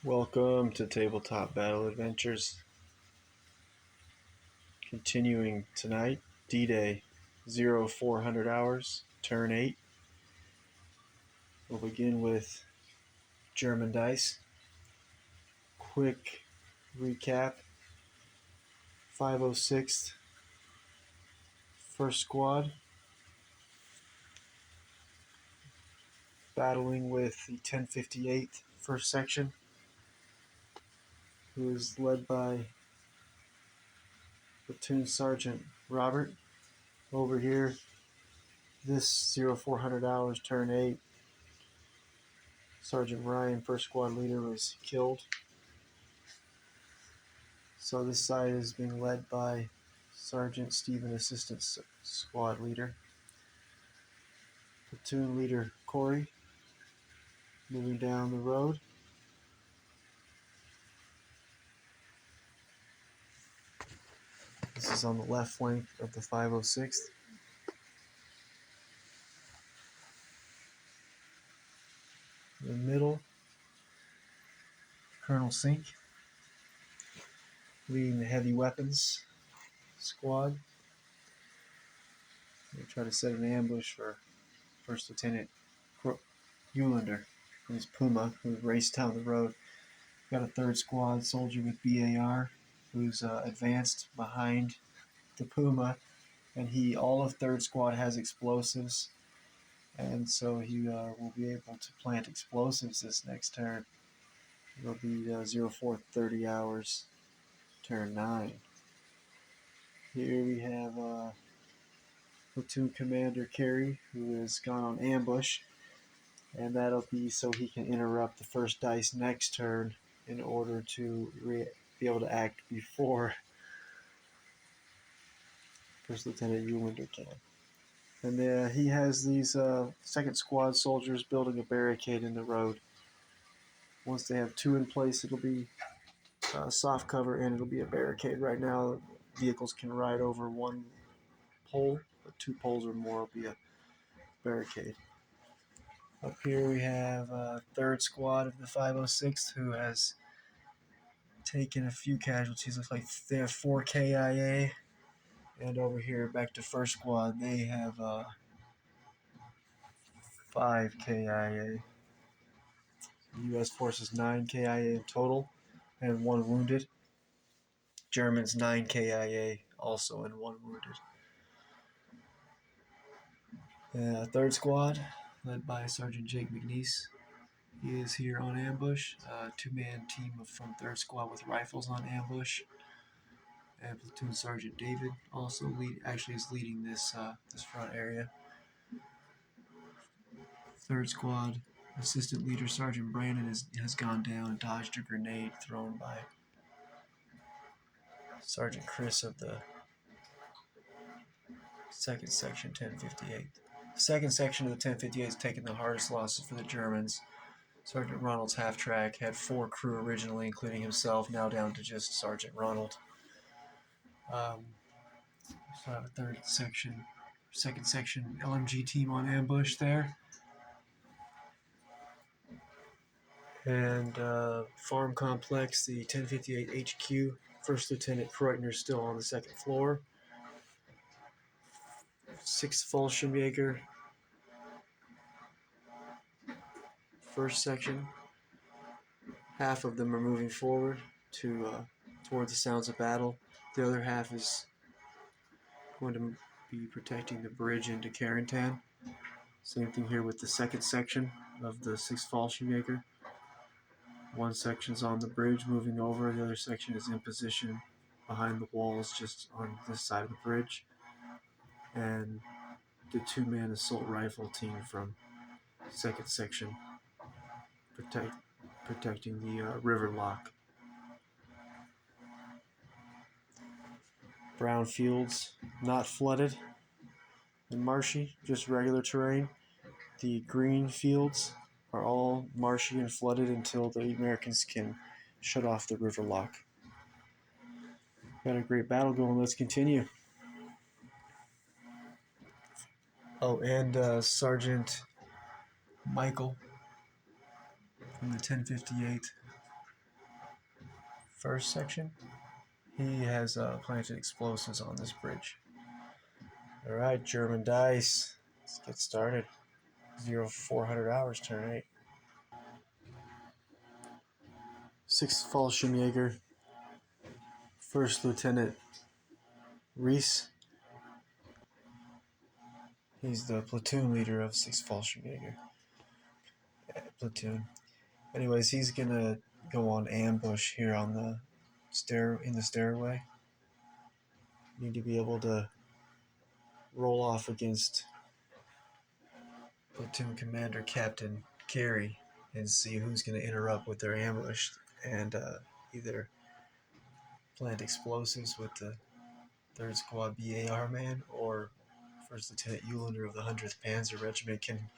Welcome to Tabletop Battle Adventures. Continuing tonight, D-Day, 0400 hours, turn 8. We'll begin with German dice. Quick recap. 506th, first squad, battling with the 1058th, first section, who is led by Platoon Sergeant Robert. Over here, this 0400 hours, turn 8, Sergeant Ryan, first squad leader, was killed. So this side is being led by Sergeant Stephen, assistant squad leader. Platoon leader Corey, moving down the road. This is on the left flank of the 506th. In the middle, Colonel Sink, leading the heavy weapons squad. They try to set an ambush for First Lieutenant Eulander and his Puma, who raced down the road. Got a third squad soldier with BAR, who's advanced behind the Puma, and all of third squad has explosives, and so he will be able to plant explosives this next turn. It'll be 0430 hours, turn 9. Here we have Platoon Commander Carey, who has gone on ambush, and that'll be so he can interrupt the first dice next turn in order to be able to act before First Lieutenant Eulander can. And he has these second squad soldiers building a barricade in the road. Once they have two in place, it'll be soft cover and it'll be a barricade. Right now, vehicles can ride over one pole, but two poles or more will be a barricade. Up here we have third squad of the 506th, who has taken a few casualties. Looks like they have 4 KIA. And over here, back to first squad, they have 5 KIA. The U.S. forces 9 KIA in total, and 1 wounded. Germans 9 KIA also, and 1 wounded. Third squad, led by Sergeant Jake McNeese. He is here on ambush. 2-man team from third squad with rifles on ambush. And Platoon Sergeant David also is leading this front area. Third squad assistant leader Sergeant Brandon has gone down and dodged a grenade thrown by Sergeant Chris of the second section, 1058. The second section of the 1058 has taken the hardest losses for the Germans. Sergeant Ronald's half-track had 4 crew originally, including himself, now down to just Sergeant Ronald. So I have a second section LMG team on ambush there. And farm complex, the 1058 HQ, First Lieutenant Kreutner still on the second floor. 6th Fallschirmjäger, first section. Half of them are moving forward toward the sounds of battle. The other half is going to be protecting the bridge into Carentan. Same thing here with the second section of the 6th Fallschirmjäger. One section's on the bridge moving over, the other section is in position behind the walls just on this side of the bridge. And the 2-man assault rifle team from second section protecting the river lock. Brown fields, not flooded and marshy, just regular terrain. The green fields are all marshy and flooded until the Americans can shut off the river lock. Got a great battle going. Let's continue. Oh, and Sergeant Michael from the 1058 first section, he has planted explosives on this bridge. Alright, German dice. Let's get started. 0400 hours, turn 8. 6th Fallschirmjäger, First Lieutenant Reese. He's the platoon leader of 6th Fallschirmjäger platoon. Anyways, he's gonna go on ambush here on the stairway. Need to be able to roll off against platoon commander Captain Carey and see who's going to interrupt with their ambush and either plant explosives with the 3rd Squad BAR man, or First Lieutenant Eulander of the 100th Panzer Regiment can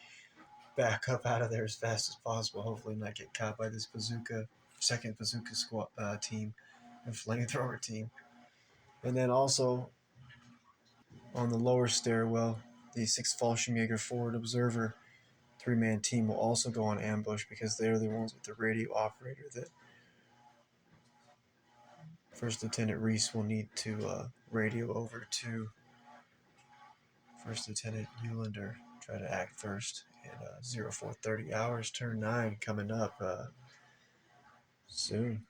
back up out of there as fast as possible, hopefully not get caught by this 2nd Bazooka squad team and flamethrower team. And then also on the lower stairwell, the 6th Fallschirmjäger Forward Observer 3-man team will also go on ambush because they're the ones with the radio operator that First Lieutenant Reese will need to radio over to First Lieutenant Eulander. Try to act first. And 0430 hours, turn 9 coming up soon.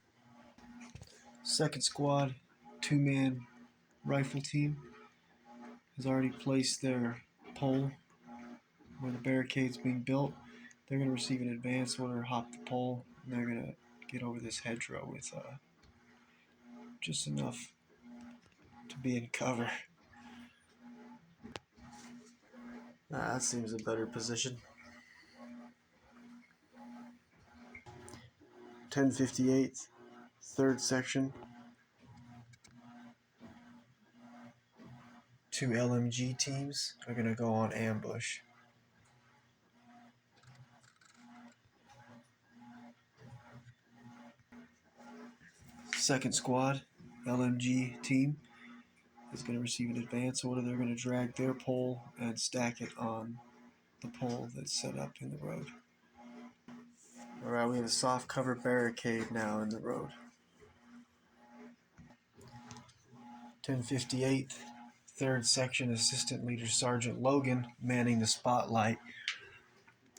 2nd Squad 2-man rifle team has already placed their pole where the barricade's being built. They're going to receive an advance order, hop the pole, and they're going to get over this hedgerow with just enough to be in cover. That seems a better position. 1058th, 3rd section. 2 LMG teams are going to go on ambush. Second Squad LMG team is going to receive an advance order. They're going to drag their pole and stack it on the pole that's set up in the road. Alright, we have a soft cover barricade now in the road. 1058th, 3rd section, Assistant Leader Sergeant Logan manning the spotlight.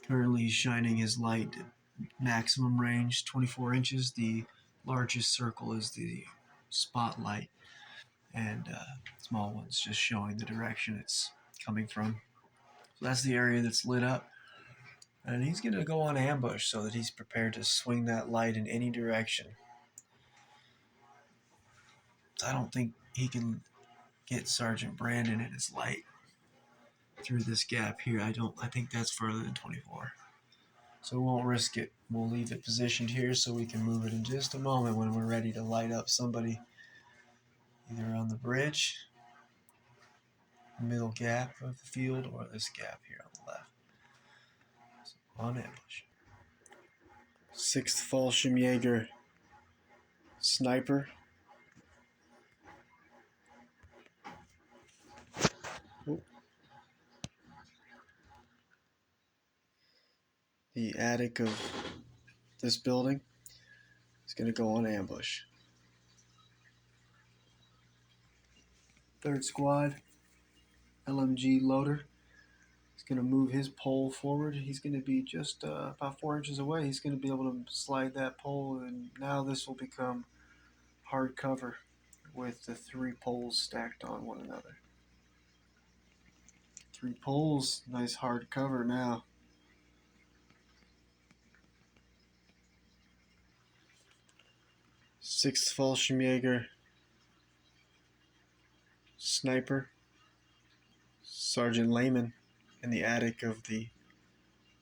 Currently he's shining his light at maximum range, 24 inches. The largest circle is the spotlight, and small one's just showing the direction it's coming from. So that's the area that's lit up. And he's going to go on ambush so that he's prepared to swing that light in any direction. I don't think he can get Sergeant Brandon and his light through this gap here. I think that's further than 24. So we won't risk it. We'll leave it positioned here so we can move it in just a moment when we're ready to light up somebody either on the bridge, middle gap of the field, or this gap here on the left. So on ambush. 6th Fallschirmjäger sniper. The attic of this building is going to go on ambush. 3rd Squad LMG loader is going to move his pole forward. He's going to be just about 4 inches away. He's going to be able to slide that pole, and now this will become hard cover with the 3 poles stacked on one another. 3 poles, nice hard cover now. Sixth Fallschirmjäger sniper, Sergeant Lehman, in the attic of the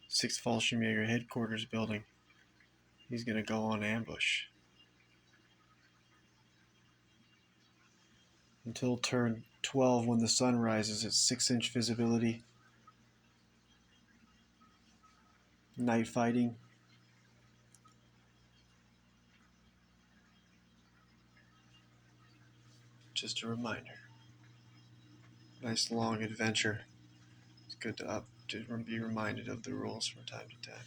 6th Fallschirmjäger headquarters building. He's going to go on ambush. Until turn 12 when the sun rises at 6-inch visibility. Night fighting. Just a reminder. Nice long adventure. It's good to be reminded of the rules from time to time.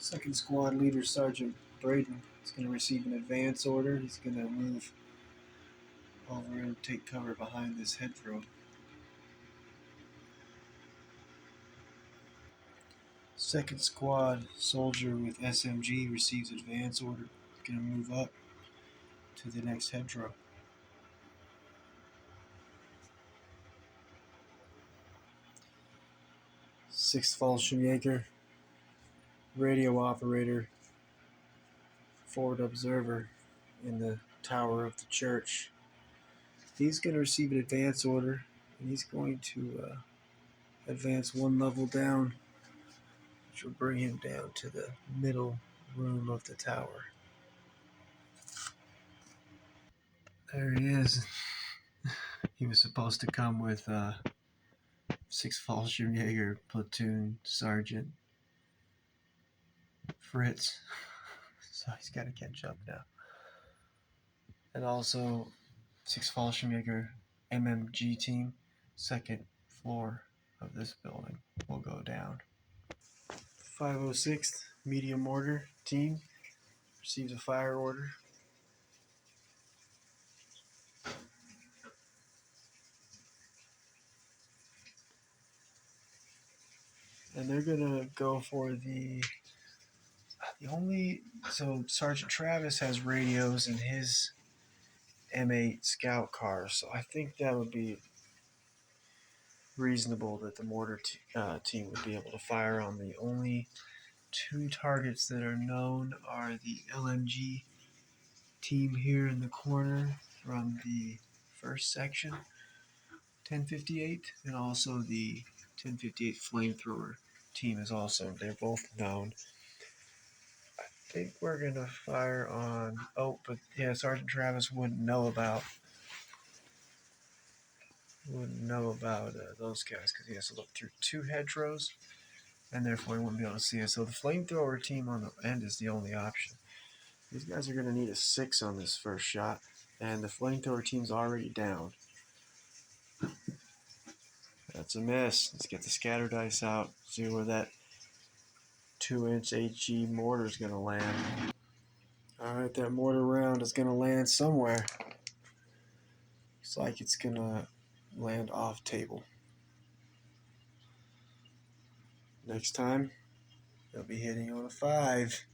Second squad leader Sergeant Braden is going to receive an advance order. He's going to move over and take cover behind this hedgerow. Second squad soldier with SMG receives advance order. He's going to move up to the next hedgerow. Sixth Fallschirmjäger, radio operator, forward observer in the tower of the church. He's going to receive an advance order, and he's going to advance one level down, which will bring him down to the middle room of the tower. There he is. He was supposed to come with 6th Fallschirmjäger Platoon Sergeant Fritz. So he's got to catch up now. And also 6th Fallschirmjäger MMG team, second floor of this building will go down. 506th Medium Mortar team receives a fire order. And they're gonna go for the only. So Sergeant Travis has radios in his M8 scout car, so I think that would be reasonable that the mortar team would be able to fire on. The only two targets that are known are the LMG team here in the corner from the first section, 1058, and also the 1058 flamethrower team is also. They're both known. I think we're gonna fire on. Oh, but yeah, Sergeant Travis wouldn't know about those guys because he has to look through two hedgerows, and therefore he wouldn't be able to see us. So the flamethrower team on the end is the only option. These guys are going to need a 6 on this first shot, and the flamethrower team's already down. That's a miss. Let's get the scatter dice out, see where that 2-inch HG mortar is going to land. Alright, that mortar round is going to land somewhere. Looks like it's going to land off table. Next time, they'll be hitting on a 5.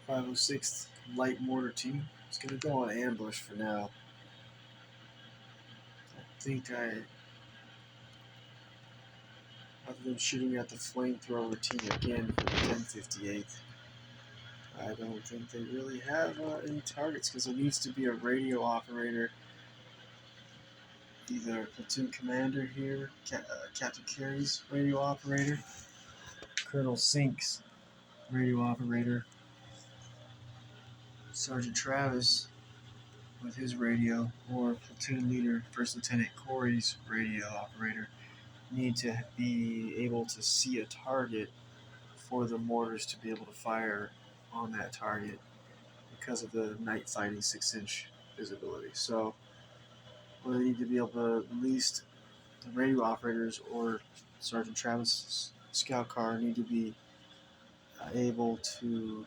.506th Light Mortar Team. It's going to go on ambush for now. I think other than shooting at the flamethrower team again for the 1058th, I don't think they really have any targets because there needs to be a radio operator, either a platoon commander here, Captain Carey's radio operator, Colonel Sink's radio operator, Sergeant Travis with his radio, or platoon leader First Lieutenant Corey's radio operator need to be able to see a target for the mortars to be able to fire on that target because of the night fighting 6-inch visibility. So they need to be able to, at least the radio operators or Sergeant Travis' scout car need to be able to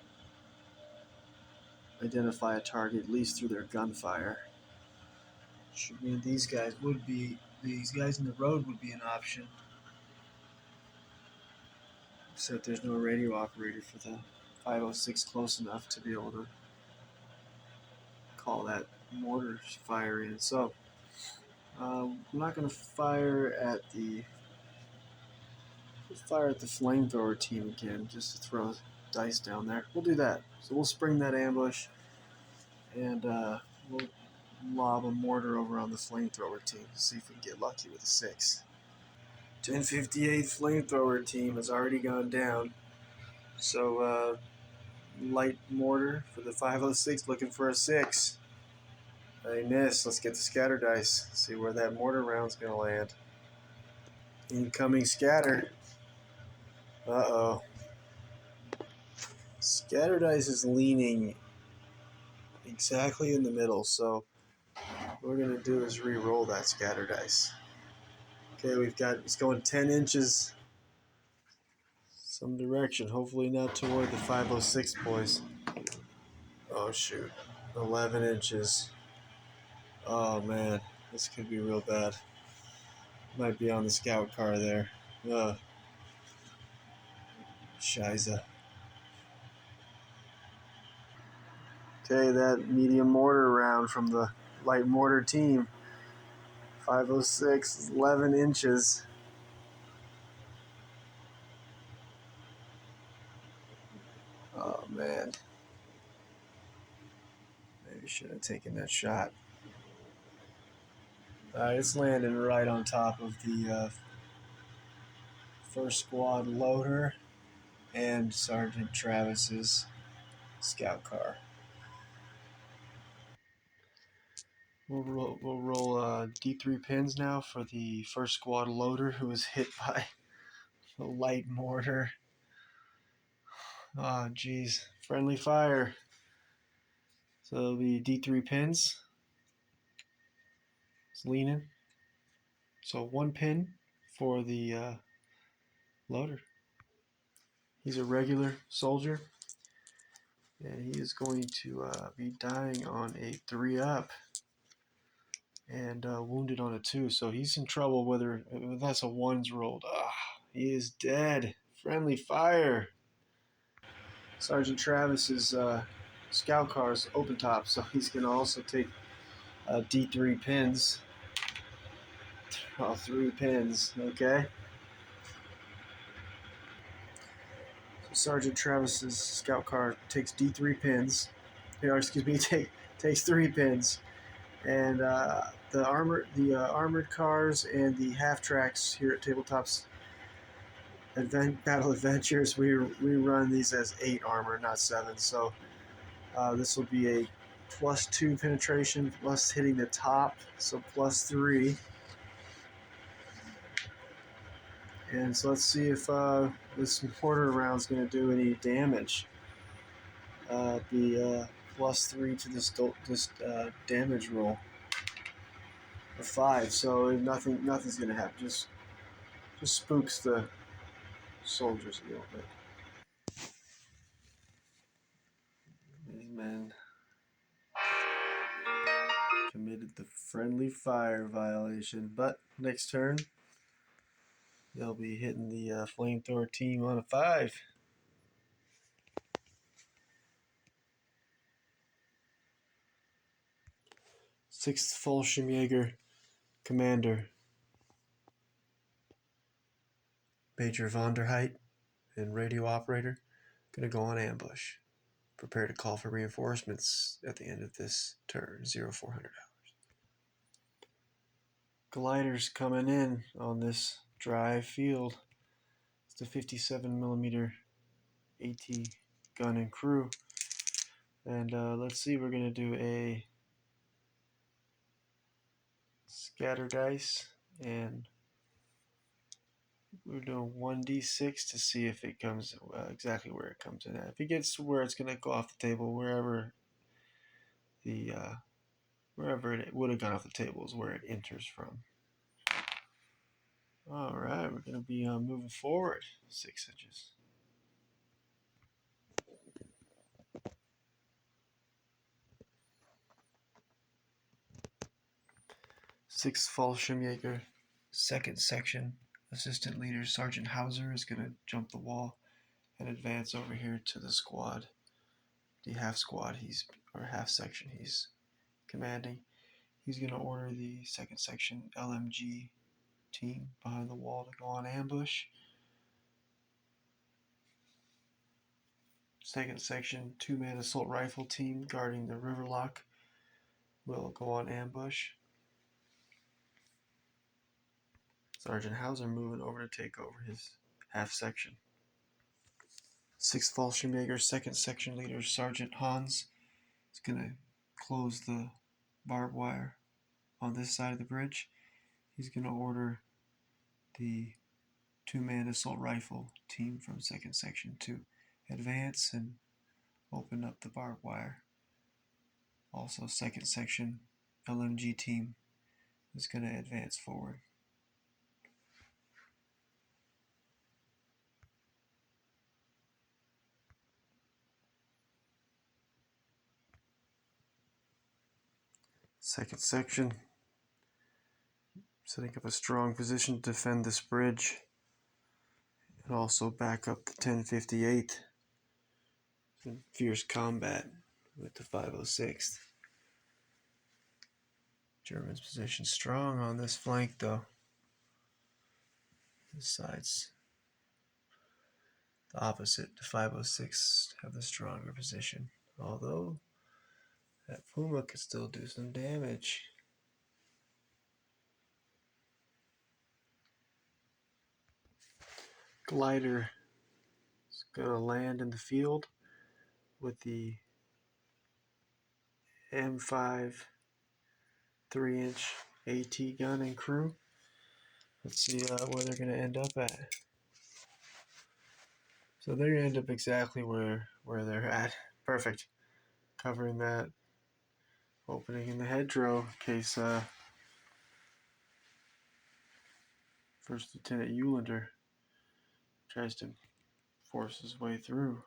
identify a target at least through their gunfire. Should mean these guys in the road would be an option. Except there's no radio operator for the 506 close enough to be able to call that mortar fire in. So I'm not going to fire at the flamethrower team again just to throw dice down there. We'll do that. So we'll spring that ambush and we'll lob a mortar over on the flamethrower team to see if we can get lucky with a 6. 1058 flamethrower team has already gone down. So light mortar for the 506 looking for a 6. They miss. Let's get the scatter dice. See where that mortar round's going to land. Incoming scatter. Uh-oh. Scatter dice is leaning exactly in the middle, so what we're going to do is re-roll that scatter dice. Okay, it's going 10 inches some direction, hopefully not toward the 506 boys. Oh shoot, 11 inches. Oh man, this could be real bad. Might be on the scout car there. Shiza. Okay, that medium mortar round from the light mortar team. 506, 11 inches. Oh man. Maybe should have taken that shot. It's landing right on top of the first squad loader and Sergeant Travis's scout car. We'll roll D3 pins now for the first squad loader who was hit by the light mortar. Oh, geez. Friendly fire. So it'll be D3 pins. It's leaning. So 1 pin for the loader. He's a regular soldier. And he is going to be dying on a 3-up and wounded on a 2. So he's in trouble whether that's a 1's rolled. He is dead. Friendly fire. Sergeant Travis's scout car's open top, so he's going to also take D3 pins. Oh, 3 pins. Okay. So Sergeant Travis's scout car takes D3 pins. Takes 3 pins. And the armored cars and the half tracks here at Tabletops Battle Adventures, we run these as 8 armor, not 7. So this will be a +2 penetration plus hitting the top, so +3. And so let's see if this mortar round is going to do any damage. The +3 to this damage roll. A 5, so nothing's going to happen. Just spooks the soldiers a little bit. These men committed the friendly fire violation, but next turn they'll be hitting the flamethrower team on a 5. Sixth Fallschirmjäger Commander Major Vonderheit and radio operator gonna go on ambush. Prepare to call for reinforcements at the end of this turn, 0400 hours. Gliders coming in on this dry field. It's the 57mm AT gun and crew. And let's see, we're going to do a scatter dice, and we're doing 1d6 to see if it comes exactly where it comes in at. If it gets to where it's going to go off the table, wherever it would have gone off the table is where it enters from. All right, we're going to be moving forward 6 inches. Sixth Fallschirmjäger, 2nd section. Assistant leader Sergeant Hauser is going to jump the wall and advance over here to the squad, the half section he's commanding. He's going to order the 2nd section LMG team behind the wall to go on ambush. 2nd section 2-man assault rifle team guarding the river lock will go on ambush. Sergeant Hauser moving over to take over his half section. 6th Fallschirmjäger 2nd section leader Sergeant Hans is going to close the barbed wire on this side of the bridge. He's going to order the 2-man assault rifle team from 2nd section to advance and open up the barbed wire. Also, 2nd section LMG team is going to advance forward. Second section, setting up a strong position to defend this bridge and also back up the 1058th in fierce combat with the 506th. German's position strong on this flank though. This side's the opposite. The 506 have the stronger position, although that Puma could still do some damage. Glider is going to land in the field with the M5 3-inch AT gun and crew. Let's see where they're going to end up at. So they're going to end up exactly where they're at. Perfect. Covering that opening in the hedgerow in case First Lieutenant Eulander tries to force his way through.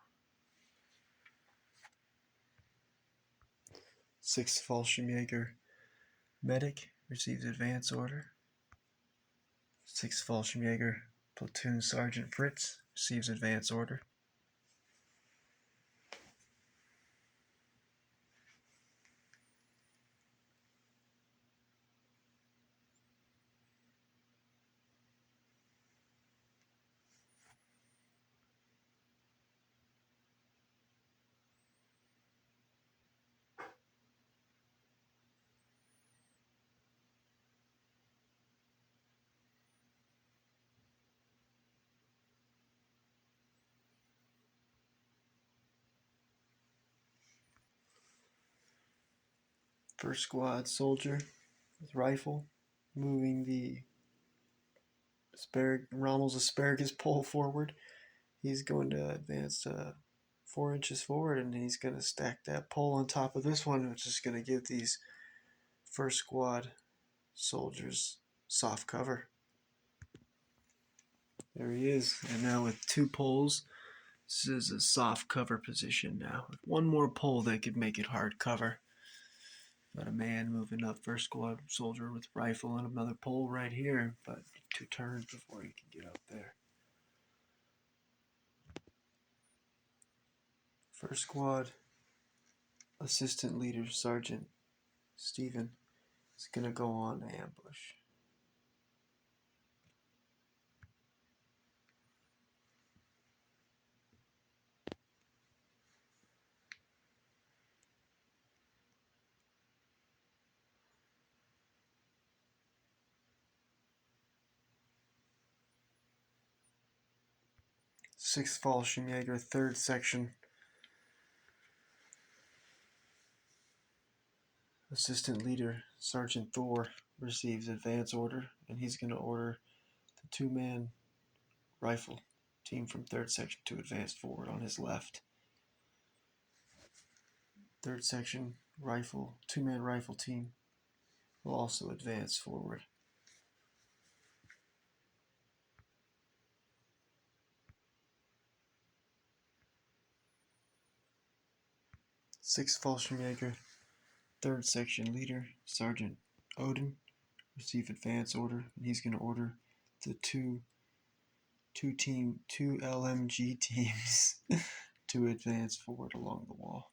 6th Fallschirmjäger medic receives advance order. 6th Fallschirmjäger platoon sergeant Fritz receives advance order. First squad soldier with rifle moving the Rommel's asparagus pole forward. He's going to advance 4 inches forward, and he's going to stack that pole on top of this one, which is going to give these first squad soldiers soft cover. There he is, and now with 2 poles, this is a soft cover position now. With 1 more pole, they could make it hard cover. Got a man moving up, first squad soldier with rifle and another pole right here, but 2 turns before he can get up there. First squad assistant leader Sergeant Stephen is going to go on ambush. Sixth Fallschirmjäger, 3rd section. Assistant leader Sergeant Thor receives advance order, and he's going to order the 2-man rifle team from 3rd section to advance forward on his left. 3rd section rifle, 2-man rifle team will also advance forward. Sixth Fallschirmjäger, 3rd section leader Sergeant Odin receive advance order, and he's going to order the two LMG teams to advance forward along the wall.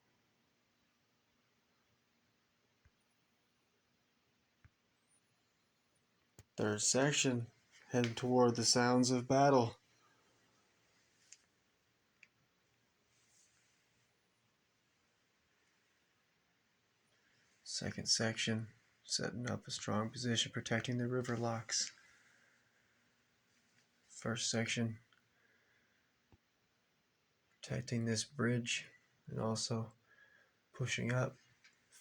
Third section heading toward the sounds of battle. Second section setting up a strong position protecting the river locks. First section protecting this bridge and also pushing up,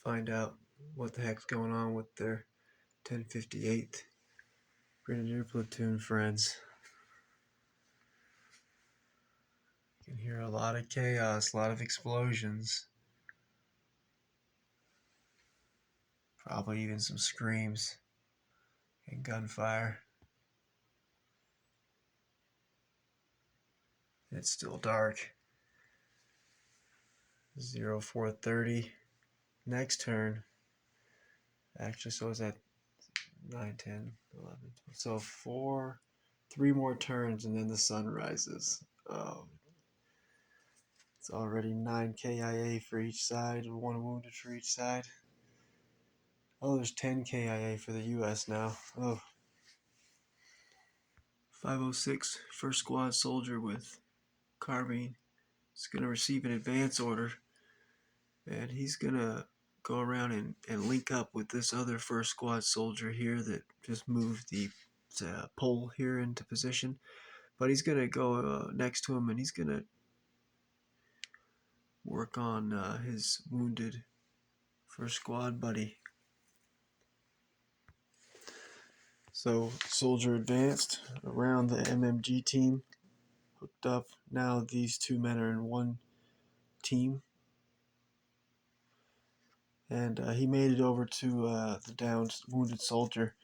find out what the heck's going on with their 1058th Grenadier platoon friends. You can hear a lot of chaos, a lot of explosions. Probably even some screams and gunfire. It's still dark. 0430. Next turn. Actually, so is that 9, 10, 11, 12. So 3 more turns and then the sun rises. It's already 9 KIA for each side, 1 wounded for each side. Oh, there's 10 KIA for the US now. Oh. 506, first squad soldier with carbine. He's going to receive an advance order. And he's going to go around and link up with this other first squad soldier here that just moved the pole here into position. But he's going to go next to him and he's going to work on his wounded first squad buddy. So soldier advanced around the MMG team, hooked up. Now these 2 men are in one team. And he made it over to the downed wounded soldier.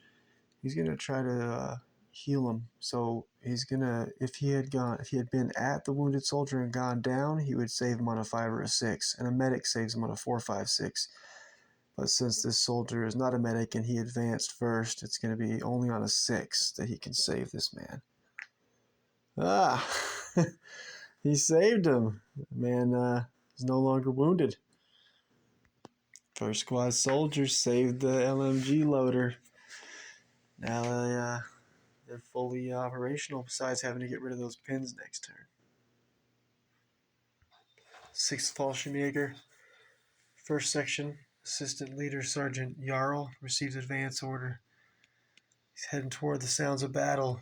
He's gonna try to heal him. So he's gonna, if he had been at the wounded soldier and gone down, he would save him on a 5 or a 6, and a medic saves him on a 4, 5, 6. But since this soldier is not a medic and he advanced first, it's gonna be only on a 6 that he can save this man. Ah, he saved him. Man is no longer wounded. First squad soldier saved the LMG loader. Now they're fully operational, besides having to get rid of those pins next turn. 6th Fallschirmjäger, first section, Assistant Leader Sergeant Jarl receives advance order. He's heading toward the sounds of battle.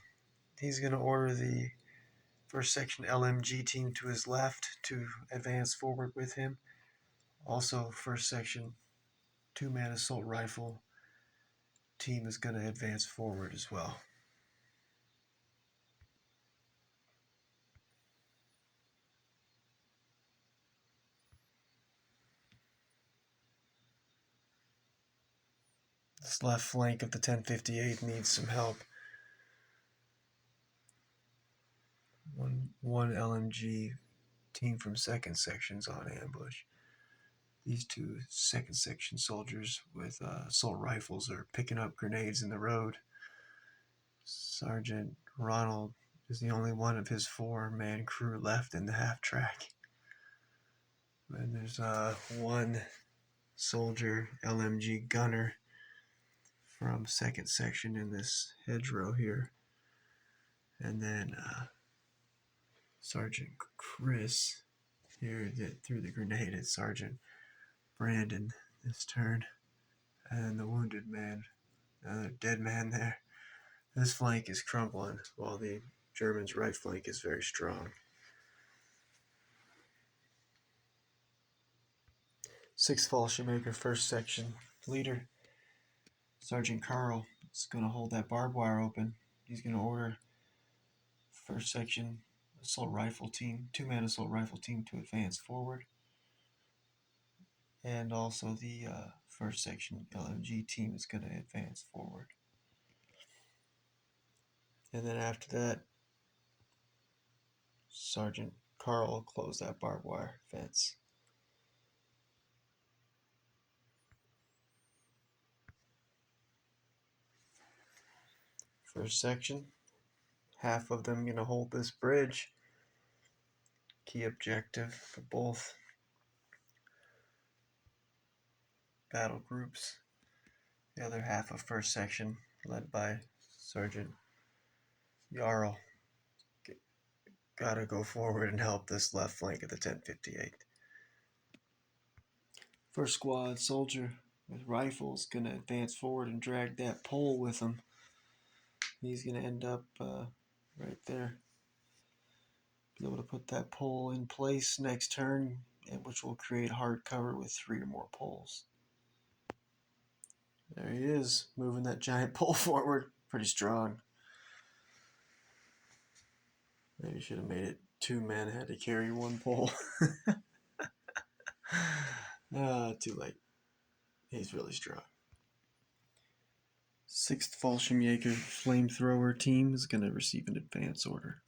He's going to order the first section LMG team to his left to advance forward with him. Also, first section 2-man assault rifle team is going to advance forward as well. This left flank of the 1058 needs some help. One LMG team from 2nd section's on ambush. These 2 2nd section soldiers with assault rifles are picking up grenades in the road. Sergeant Ronald is the only one of his 4-man crew left in the half track. And there's 1 soldier LMG gunner from 2nd section in this hedgerow here. And then Sergeant Chris here that threw the grenade at Sergeant Brandon this turn. And the wounded man, another dead man there. This flank is crumbling while the Germans' right flank is very strong. 6th Fallschirmjäger, first section leader, Sergeant Carl, is going to hold that barbed wire open. He's going to order first section assault rifle team, 2-man assault rifle team to advance forward. And also the first section LMG team is going to advance forward. And then after that, Sergeant Carl will close that barbed wire fence. First section, half of them going to hold this bridge. Key objective for both battle groups. The other half of first section, led by Sergeant Jarl, gotta go forward and help this left flank of the 1058. First squad soldier with rifles gonna advance forward and drag that pole with him. He's gonna end up right there. Be able to put that pole in place next turn, which will create hard cover with 3 or more poles. There he is, moving that giant pole forward. Pretty strong. Maybe should have made it 2 men had to carry 1 pole. Too late. He's really strong. 6th Fallschirmjäger flamethrower team is going to receive an advance order.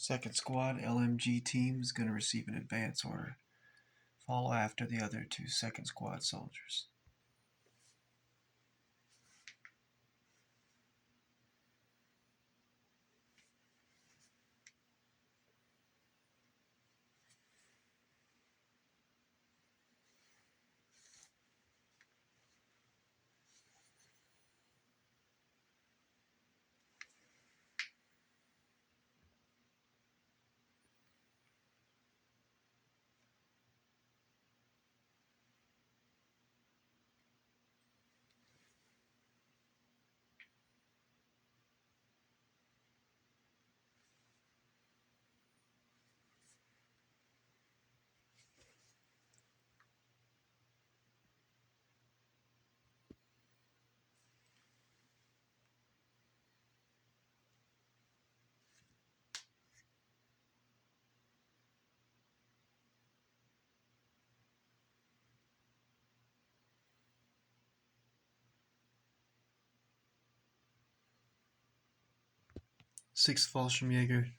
Second squad LMG team is going to receive an advance order. Follow after the other two second squad soldiers. Sixth Fallschirmjäger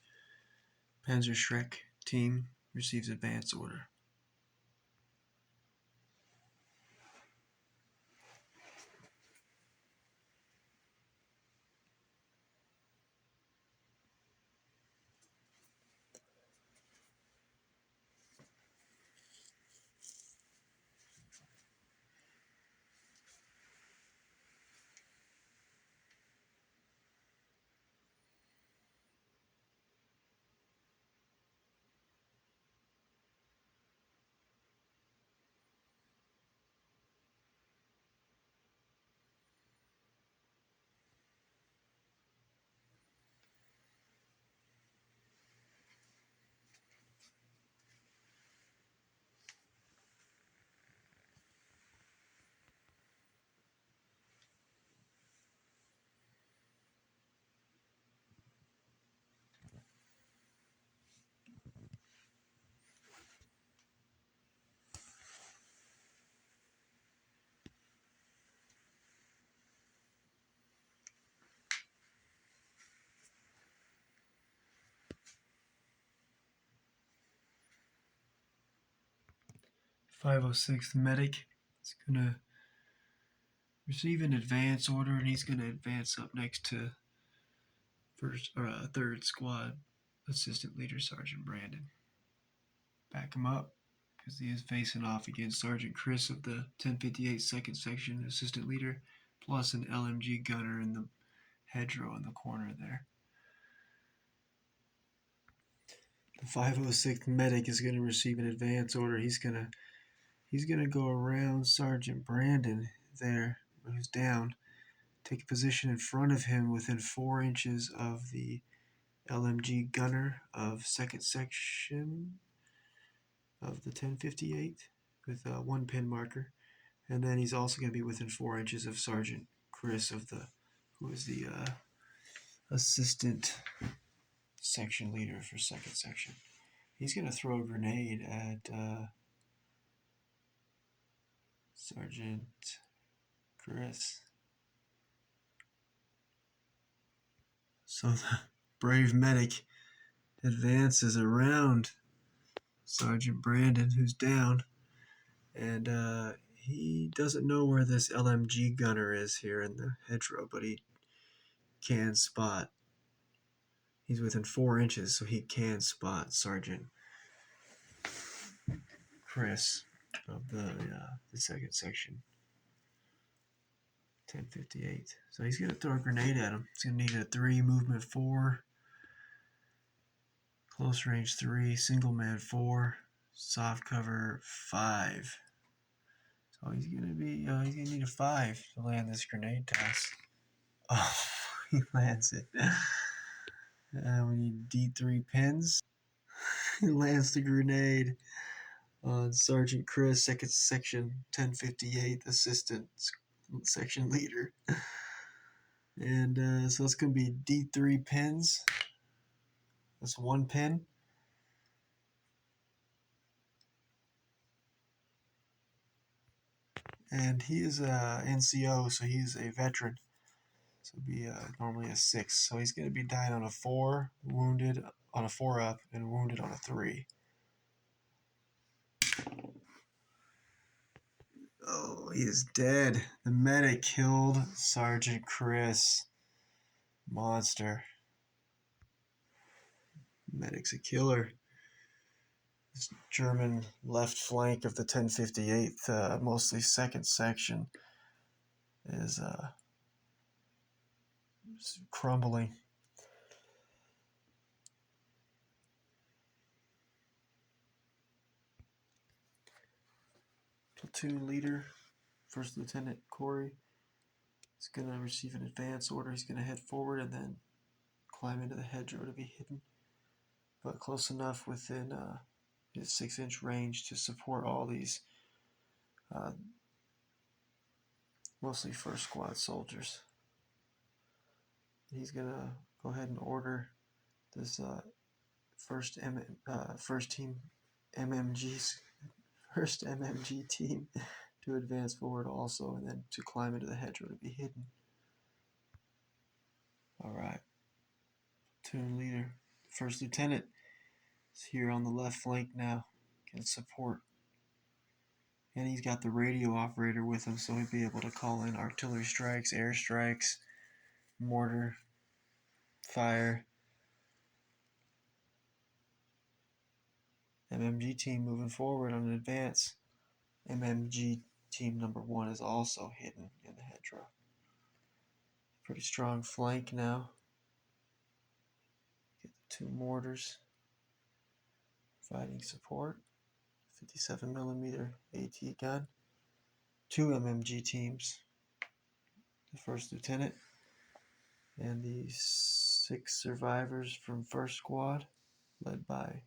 Panzerschreck team receives advance order. .506 medic is going to receive an advance order, and he's going to advance up next to third squad assistant leader Sergeant Brandon. Back him up because he is facing off against Sergeant Chris of the 1058 second section assistant leader, plus an LMG gunner in the hedgerow in the corner there. The 506 medic is going to receive an advance order. He's gonna go around Sergeant Brandon there, who's down, take a position in front of him within 4 inches of the LMG gunner of second section of the 1058 with a 1 pin marker, and then he's also going to be within 4 inches of Sergeant Chris who is the assistant section leader for second section. He's going to throw a grenade at Sergeant Chris. So the brave medic advances around Sergeant Brandon, who's down, and he doesn't know where this LMG gunner is here in the hedgerow, but he can spot. He's within 4 inches, so he can spot Sergeant Chris of the second section, 1058. So he's going to throw a grenade at him. He's going to need a 3, movement 4, close range 3, single man 4, soft cover 5. So he's going to need a 5 to land this grenade toss. Oh, he lands it. We need D3 pins. He lands the grenade on Sergeant Chris, second section, 1058, assistant section leader. And so it's going to be D3 pins. That's 1 pin. And he is a NCO, so he's a veteran. So it'd be normally a 6. So he's going to be dying on a 4, wounded on a 4 up, and wounded on a 3. Oh, he is dead. The medic killed Sergeant Chris. Monster. Medic's a killer. This German left flank of the 1058th, mostly 2nd section, is crumbling. Platoon leader, First Lieutenant Corey, is going to receive an advance order. He's going to head forward and then climb into the hedgerow to be hidden, but close enough within his 6-inch range to support all these mostly first squad soldiers. He's going to go ahead and order this first team MMGs first MMG team to advance forward also, and then to climb into the hedgerow to be hidden. Alright. Platoon leader, First Lieutenant, is here on the left flank now. Can support. And he's got the radio operator with him, so he'll be able to call in artillery strikes, air strikes, mortar fire. MMG team moving forward on an advance. MMG team number 1 is also hidden in the hedgerow. Pretty strong flank now. Get the 2 mortars. Providing support. 57mm AT gun. 2 MMG teams. The First Lieutenant and the 6 survivors from First Squad, led by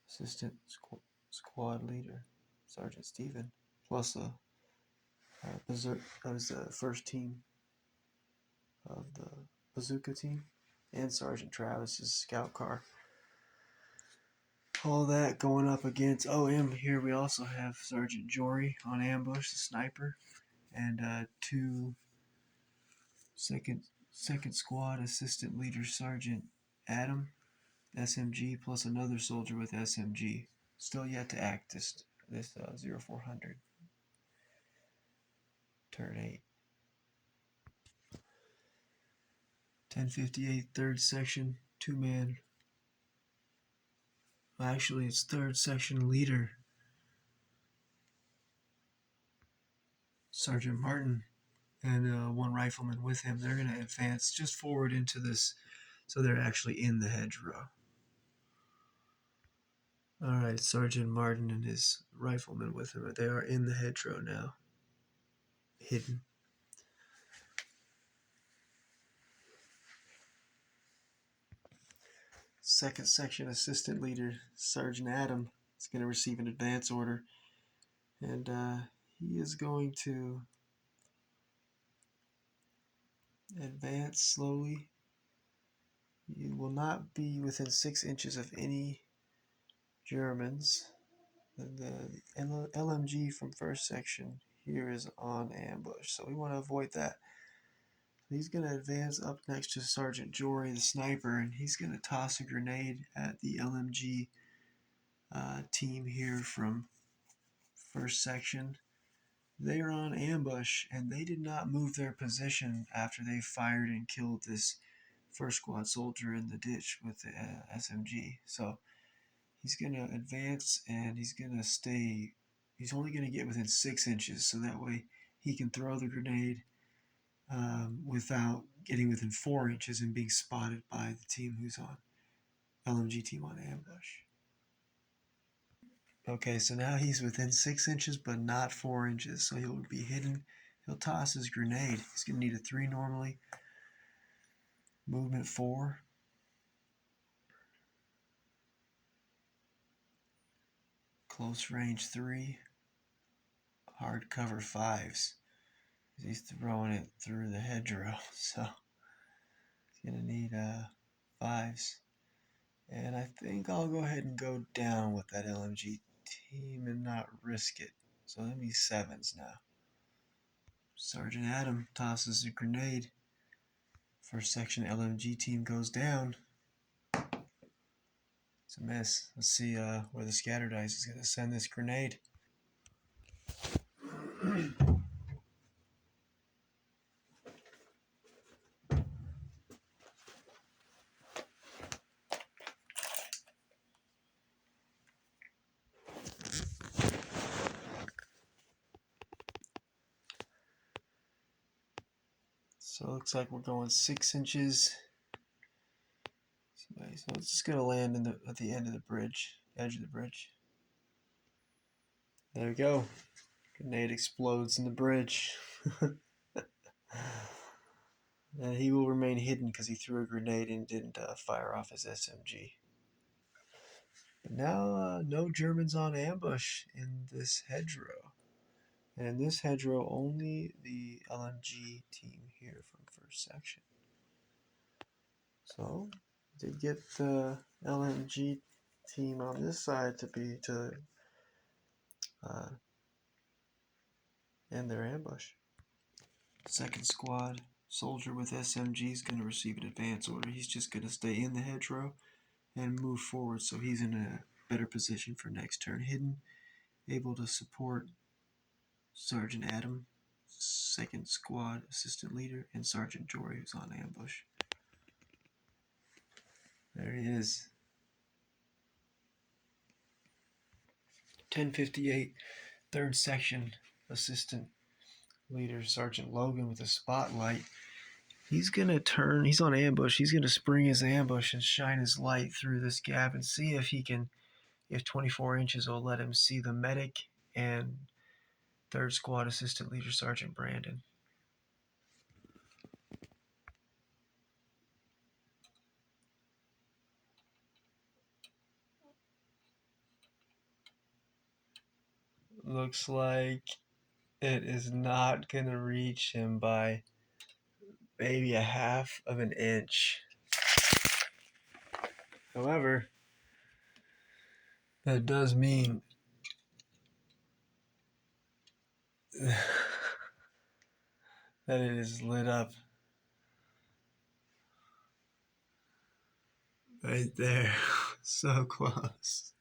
Assistant Squad Leader Sergeant Stephen, plus that was the first team of the bazooka team, and Sergeant Travis's scout car. All that going up against here we also have Sergeant Jory on ambush, the sniper, and 2 second squad assistant leader Sergeant Adam, SMG, plus another soldier with SMG. Still yet to act this 0400 turn 8. 1058 3rd section, 2-man. Actually, it's 3rd section leader Sergeant Martin and 1 rifleman with him. They're going to advance just forward into this, so they're actually in the hedgerow. Alright, Sergeant Martin and his rifleman with him, they are in the hedgerow now, hidden. Second section assistant leader Sergeant Adam is going to receive an advance order, and he is going to advance slowly. You will not be within 6 inches of any Germans. The LMG from first section here is on ambush, so we want to avoid that. He's going to advance up next to Sergeant Jory, the sniper, and he's going to toss a grenade at the LMG team here from first section. They are on ambush, and they did not move their position after they fired and killed this first squad soldier in the ditch with the SMG. So he's going to advance, and he's going to stay. He's only going to get within 6 inches, so that way he can throw the grenade without getting within 4 inches and being spotted by the team who's on LMG team on ambush. Okay, so now he's within 6 inches, but not 4 inches, so he'll be hidden. He'll toss his grenade. He's going to need a 3 normally. Movement 4. Close range 3. Hard cover 5s. He's throwing it through the hedgerow, so he's going to need 5s. And I think I'll go ahead and go down with that LMG team and not risk it. So let me 7s now. Sergeant Adam tosses a grenade. First section LMG team goes down. It's a miss. Let's see where the scatter dice is going to send this grenade. So it looks like we're going 6 inches. So it's just going to land at the end of the bridge, edge of the bridge. There we go. Grenade explodes in the bridge. And he will remain hidden because he threw a grenade and didn't fire off his SMG. But now, no Germans on ambush in this hedgerow. And in this hedgerow, only the LMG team here from first section. So, did get the LMG team on this side to end their ambush. Second squad soldier with SMG is going to receive an advance order. He's just going to stay in the hedgerow and move forward, so he's in a better position for next turn. Hidden, able to support Sergeant Adam, second squad assistant leader, and Sergeant Jory, who's on ambush. There he is. 1058, third section assistant leader, Sergeant Logan with a spotlight. He's gonna turn, he's on ambush, he's gonna spring his ambush and shine his light through this gap and see if he can, if 24 inches will let him see the medic and third squad assistant leader, Sergeant Brandon. Looks like it is not gonna reach him by maybe a half of an inch. However, that does mean that it is lit up right there. So close.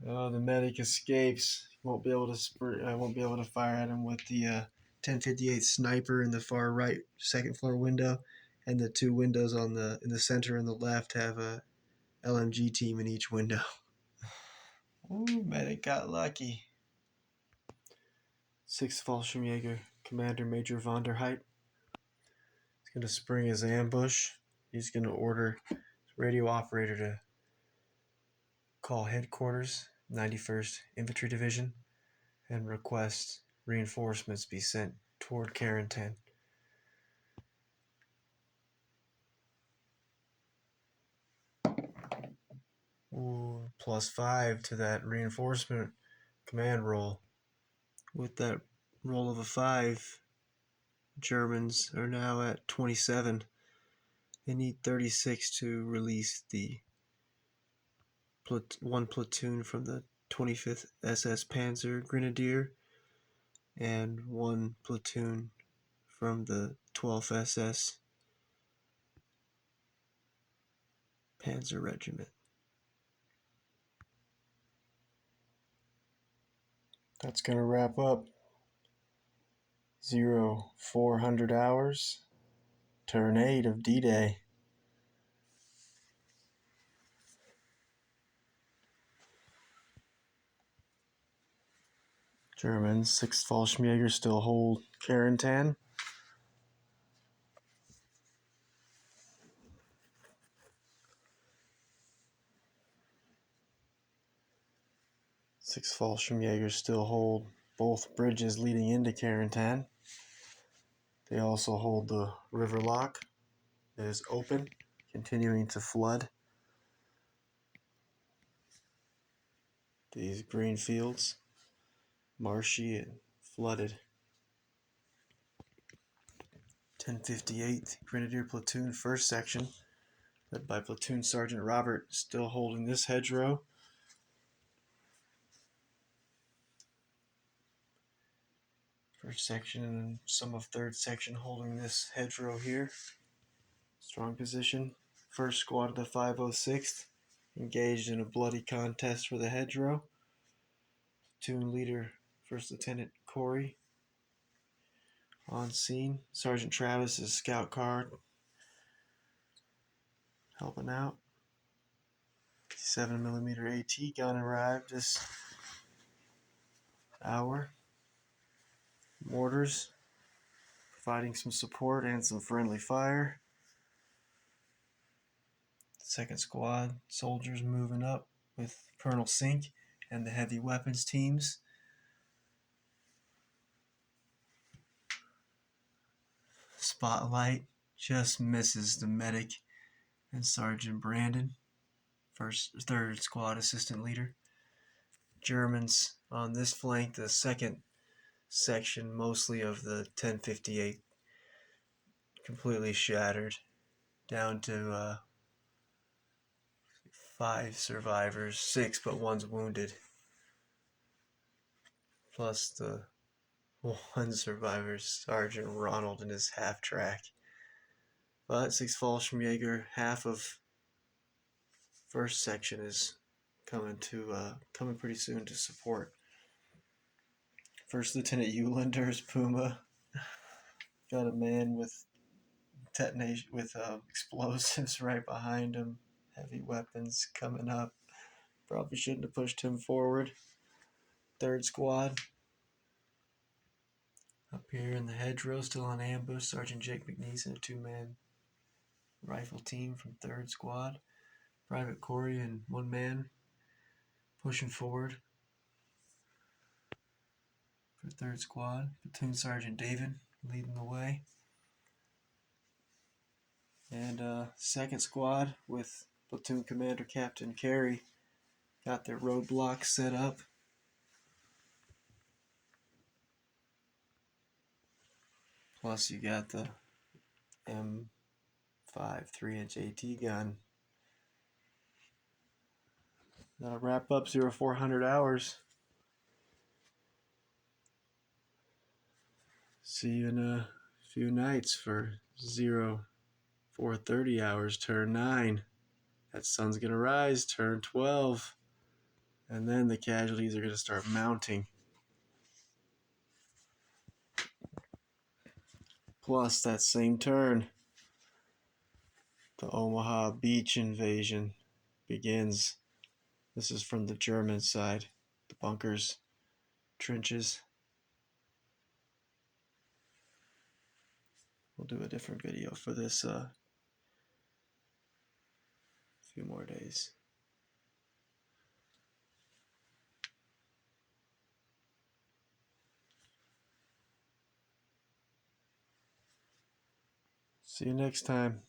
Oh, the medic escapes. Won't be able to I won't be able to fire at him with the 1058 sniper in the far right second floor window, and the two windows in the center and the left have a LMG team in each window. Ooh, medic got lucky. 6th Fallschirmjäger Commander Major von der Heit. He's going to spring his ambush. He's going to order his radio operator to call headquarters, 91st Infantry Division, and request reinforcements be sent toward Carentan. Ooh, +5 to that reinforcement command roll. With that roll of a 5, Germans are now at 27. They need 36 to release the one platoon from the 25th SS Panzer Grenadier and one platoon from the 12th SS Panzer Regiment. That's going to wrap up 0400 hours, turn 8 of D-Day. Germans, 6th Fallschirmjäger still hold Carentan. Six Fallschirmjägers still hold both bridges leading into Carentan. They also hold the river lock that is open, continuing to flood these green fields, marshy and flooded. 1058th Grenadier Platoon, 1st Section, led by Platoon Sergeant Robert, still holding this hedgerow. First Section and some of 3rd Section holding this hedgerow here. Strong position. First squad of the 506th engaged in a bloody contest for the hedgerow. Platoon leader, First Lieutenant Corey, on scene. Sergeant Travis's scout car helping out. 7mm AT gun arrived this hour. Mortars providing some support and some friendly fire. Second squad soldiers moving up with Colonel Sink and the heavy weapons teams. Spotlight just misses the medic and Sergeant Brandon, third squad assistant leader. Germans on this flank, the second section, mostly of the 1058, completely shattered, down to 5 survivors, 6 but one's wounded, plus the one survivor, Sergeant Ronald, in his half track. But 6 Fallschirmjäger, half of first section, is coming pretty soon to support. First Lieutenant Eulander's Puma got a man with explosives right behind him. Heavy weapons coming up. Probably shouldn't have pushed him forward. Third squad up here in the hedgerow, still on ambush. Sergeant Jake McNeese and a 2-man rifle team from third squad. Private Corey and 1 man pushing forward for third squad. Platoon Sergeant David leading the way. And second squad with Platoon Commander Captain Carey got their roadblocks set up. Plus you got the M5 3-inch AT gun. That'll wrap up 0400 hours. See you in a few nights for 0430 hours, turn 9. That sun's gonna rise, turn 12. And then the casualties are gonna start mounting. Plus that same turn, the Omaha Beach invasion begins. This is from the German side, the bunkers, trenches. We'll do a different video for this few more days. See you next time.